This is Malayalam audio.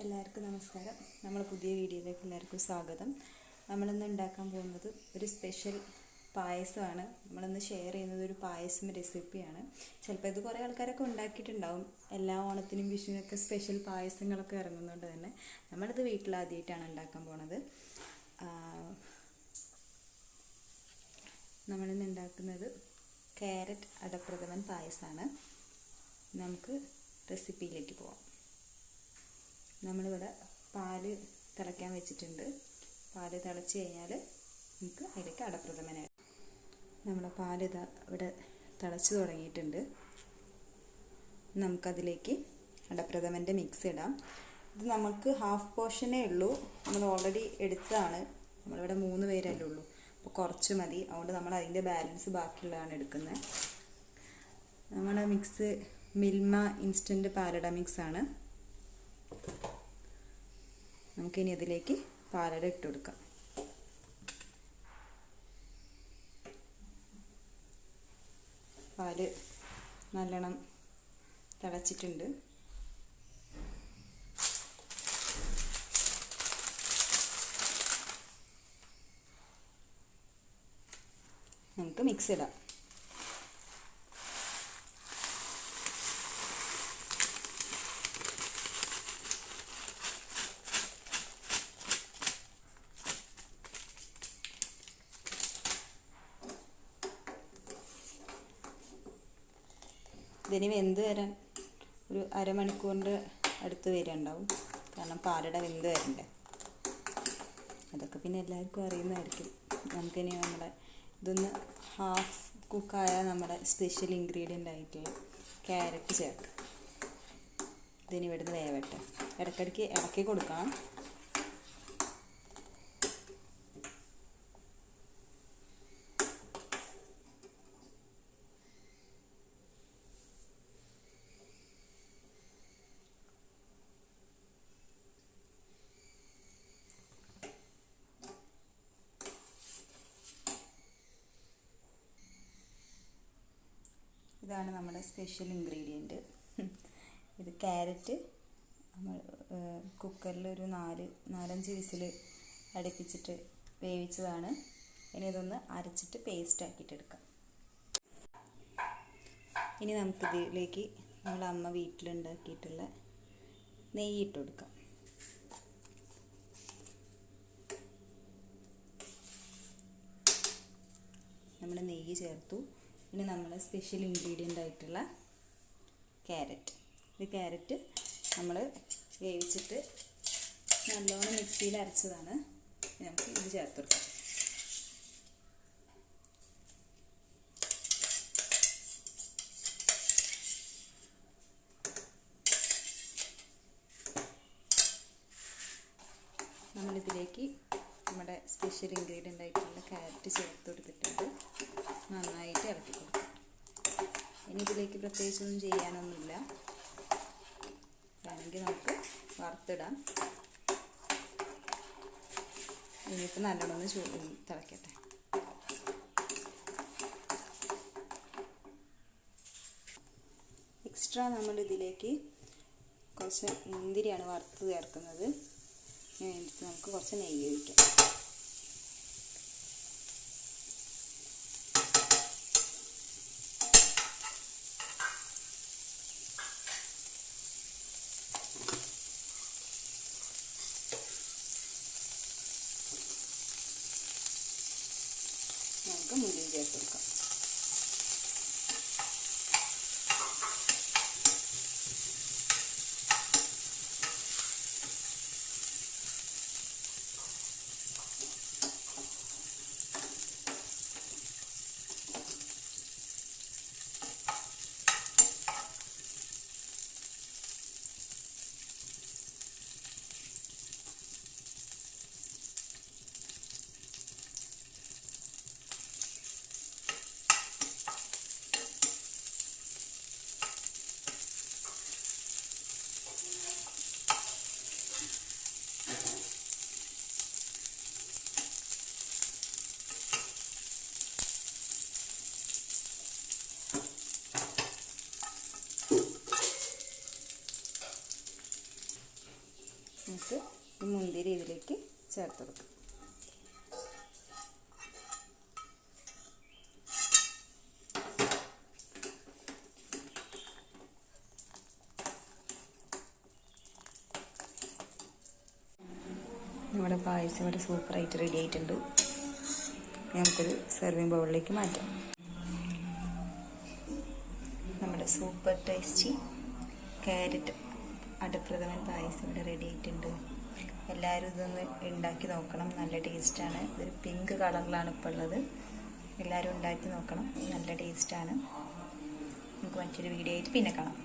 എല്ലാവർക്കും നമസ്കാരം. നമ്മൾ പുതിയ വീഡിയോയിലേക്ക് എല്ലാവർക്കും സ്വാഗതം. നമ്മളിന്ന് ഉണ്ടാക്കാൻ പോകുന്നത് ഒരു സ്പെഷ്യൽ പായസമാണ്. നമ്മളിന്ന് ഷെയർ ചെയ്യുന്നത് ഒരു പായസം റെസിപ്പിയാണ്. ചിലപ്പോൾ ഇത് കുറേ ആൾക്കാരൊക്കെ ഉണ്ടാക്കിയിട്ടുണ്ടാവും. എല്ലാ ഓണത്തിനും വിഷുവിനൊക്കെ സ്പെഷ്യൽ പായസങ്ങളൊക്കെ ഇറങ്ങുന്നതുകൊണ്ട് തന്നെ നമ്മളിത് വീട്ടിലാദ്യമായിട്ടാണ് ഉണ്ടാക്കാൻ പോണത്. നമ്മളിന്ന് ഉണ്ടാക്കുന്നത് ക്യാരറ്റ് അടപ്രഥമൻ പായസമാണ്. നമുക്ക് റെസിപ്പിയിലേക്ക് പോവാം. നമ്മളിവിടെ പാല് തിളയ്ക്കാൻ വെച്ചിട്ടുണ്ട്. പാല് തിളച്ച് കഴിഞ്ഞാൽ നമുക്ക് അതിലേക്ക് അടപ്രഥമനായി നമ്മുടെ പാല് ഇവിടെ തിളച്ച് തുടങ്ങിയിട്ടുണ്ട്. നമുക്കതിലേക്ക് അടപ്രഥമൻ്റെ മിക്സ് ഇടാം. ഇത് നമുക്ക് ഹാഫ് പോർഷനേ ഉള്ളൂ. നമ്മൾ ഓൾറെഡി എടുത്തതാണ്. നമ്മളിവിടെ 3 പേരല്ലേ ഉള്ളൂ, അപ്പോൾ കുറച്ച് മതി. അതുകൊണ്ട് നമ്മൾ അതിൻ്റെ ബാലൻസ് ബാക്കിയുള്ളതാണ് എടുക്കുന്നത്. നമ്മുടെ മിക്സ് മിൽമ ഇൻസ്റ്റൻറ്റ് പാലട മിക്സാണ്. നമുക്കിനി അതിലേക്ക് പാലട ഇട്ട് കൊടുക്കാം. പാല് നല്ലോണം തിളച്ചിട്ടുണ്ട്. നമുക്ക് മിക്സ് ഇടാം. ഇതിന് വെന്ത് വരാൻ ഒരു അരമണിക്കൂറിൻ്റെ അടുത്ത് വരെയുണ്ടാവും. കാരണം പാലട വെന്ത് വരണ്ടേ. അതൊക്കെ പിന്നെ എല്ലാവർക്കും അറിയുന്നതായിരിക്കും. നമുക്കിനി നമ്മുടെ ഇതൊന്ന് ഹാഫ് കുക്കായ നമ്മുടെ സ്പെഷ്യൽ ഇൻഗ്രീഡിയൻ്റ് ആയിട്ടുള്ള ക്യാരറ്റ് ചേർക്കാം. ഇതിന് ഇവിടുന്ന് വേവട്ടെ. ഇടയ്ക്കിടയ്ക്ക് ഇളക്കി കൊടുക്കണം. ഇതാണ് നമ്മുടെ സ്പെഷ്യൽ ഇൻഗ്രീഡിയൻറ്റ്. ഇത് ക്യാരറ്റ് നമ്മൾ കുക്കറിൽ ഒരു 4-5 വിസിൽ അടുപ്പിച്ചിട്ട് വേവിച്ചതാണ്. ഇനി ഇതൊന്ന് അരച്ചിട്ട് പേസ്റ്റ് ആക്കിയിട്ടെടുക്കാം. ഇനി നമുക്കിതിലേക്ക് നമ്മുടെ അമ്മ വീട്ടിലുണ്ടാക്കിയിട്ടുള്ള നെയ്യ് ഇട്ട് കൊടുക്കാം. നമ്മൾ നെയ്യ് ചേർത്തു. ഇനി നമ്മൾ സ്പെഷ്യൽ ഇൻഗ്രീഡിയൻ്റ് ആയിട്ടുള്ള ക്യാരറ്റ്. ഈ ക്യാരറ്റ് നമ്മൾ വേവിച്ചിട്ട് നല്ലോണം മിക്സിയിൽ അരച്ചതാണ്. നമുക്ക് ഇത് ചേർത്ത് കൊടുക്കാം. നമ്മളിതിലേക്ക് നമ്മുടെ സ്പെഷ്യൽ ഇൻഗ്രീഡിയൻ്റ് ആയിട്ടുള്ള ക്യാരറ്റ് ചേർത്ത് കൊടുത്തിട്ടുണ്ട്. നന്നായിട്ട് ഇളക്കി കൊടുക്കും. ഇനി ഇതിലേക്ക് പ്രത്യേകിച്ചൊന്നും ചെയ്യാനൊന്നുമില്ല. വേണമെങ്കിൽ നമുക്ക് വറുത്തിടാം. ഇനിയിപ്പോൾ നല്ലോണം തിളക്കട്ടെ. എക്സ്ട്രാ നമ്മൾ ഇതിലേക്ക് കുറച്ച് മുന്തിരിയാണ് വറുത്ത് ചേർക്കുന്നത്. എന്നിട്ട് നമുക്ക് കുറച്ച് നെയ്യ് ഒഴിക്കാം. നമുക്ക് മുന്തിരി ചേർത്ത് കൊടുക്കാം. നമുക്ക് ഈ മുന്തിരി ഇതിലേക്ക് ചേർത്ത് കൊടുക്കാം. നമ്മുടെ പായസം ഇവിടെ സൂപ്പറായിട്ട് റെഡി ആയിട്ടുണ്ട്. നമുക്കൊരു സെർവിങ് ബൗളിലേക്ക് മാറ്റാം. നമ്മുടെ സൂപ്പർ ടേസ്റ്റി ക്യാരറ്റ് അടപ്രഥമൻ പായസം ഇവിടെ റെഡി ആയിട്ടുണ്ട്. എല്ലാവരും ഇതൊന്ന് ഉണ്ടാക്കി നോക്കണം, നല്ല ടേസ്റ്റാണ്. ഇതൊരു പിങ്ക് കളറിലാണ് ഇപ്പോൾ ഉള്ളത്. എല്ലാവരും ഉണ്ടാക്കി നോക്കണം, നല്ല ടേസ്റ്റാണ്. നമുക്ക് മറ്റൊരു വീഡിയോ ആയിട്ട് പിന്നെ കാണാം.